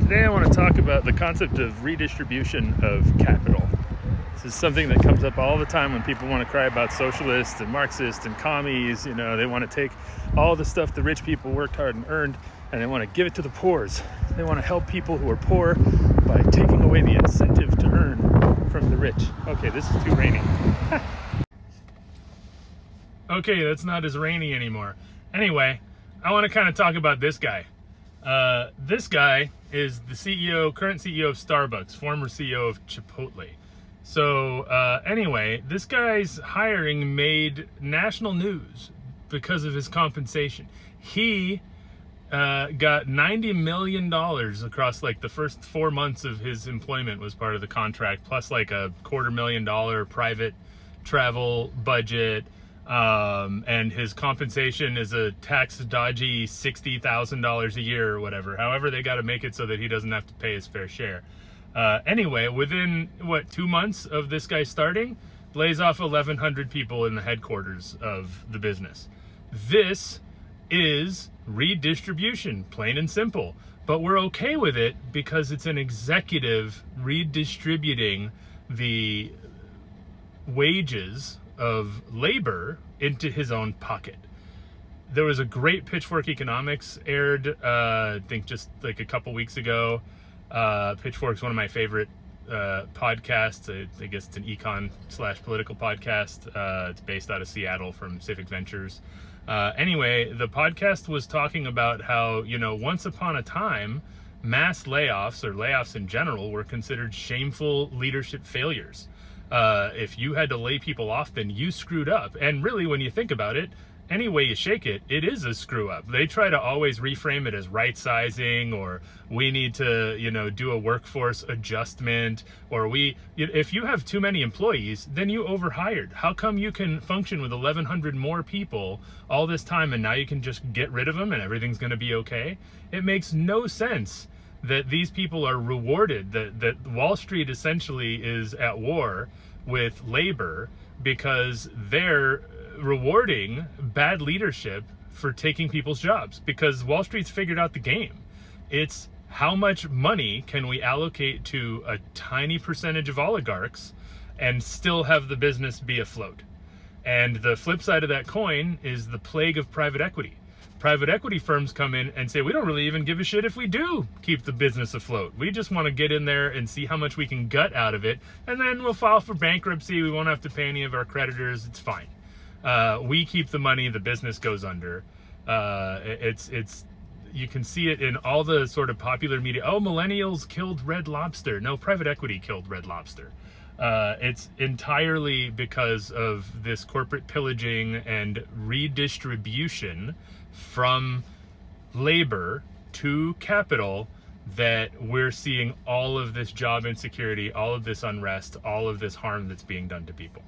Today I want to talk about the concept of redistribution of capital. This is something that comes up all the time when people want to cry about socialists and Marxists and commies. You know, they want to take all the stuff the rich people worked hard and earned, and they want to give it to the poors. They want to help people who are poor by taking away the incentive to earn from the rich. Okay, this is too rainy. Okay, that's not as rainy anymore. Anyway, I want to kind of talk about this guy. This guy is the current CEO of Starbucks, former CEO of Chipotle. So anyway, this guy's hiring made national news because of his compensation. He got $90 million across like the first 4 months of his employment was part of the contract, plus like a $250,000 private travel budget. And his compensation is a tax dodgy $60,000 a year or whatever. However, they got to make it so that he doesn't have to pay his fair share. Anyway, within 2 months of this guy starting, lays off 1,100 people in the headquarters of the business. This is redistribution, plain and simple. But we're okay with it because it's an executive redistributing the wages of labor into his own pocket. There was a great Pitchfork Economics aired, I think just like a couple weeks ago. Pitchfork's one of my favorite podcasts. I guess it's an econ/political podcast. It's based out of Seattle from Civic Ventures. Anyway, the podcast was talking about how, once upon a time, mass layoffs or layoffs in general were considered shameful leadership failures. If you had to lay people off, then you screwed up. And really, when you think about it, any way you shake it, it is a screw up. They try to always reframe it as right sizing, or we need to, do a workforce adjustment, or if you have too many employees, then you overhired. How come you can function with 1,100 more people all this time and now you can just get rid of them and everything's going to be okay? It makes no sense that these people are rewarded, that Wall Street essentially is at war with labor because they're rewarding bad leadership for taking people's jobs, because Wall Street's figured out the game. It's how much money can we allocate to a tiny percentage of oligarchs and still have the business be afloat. And the flip side of that coin is the plague of private equity. Private equity firms come in and say, we don't really even give a shit if we do keep the business afloat. We just want to get in there and see how much we can gut out of it, and then we'll file for bankruptcy. We won't have to pay any of our creditors. It's fine. We keep the money, the business goes under. You can see it in all the sort of popular media. Oh, millennials killed Red Lobster. No, private equity killed Red Lobster. It's entirely because of this corporate pillaging and redistribution from labor to capital that we're seeing all of this job insecurity, all of this unrest, all of this harm that's being done to people.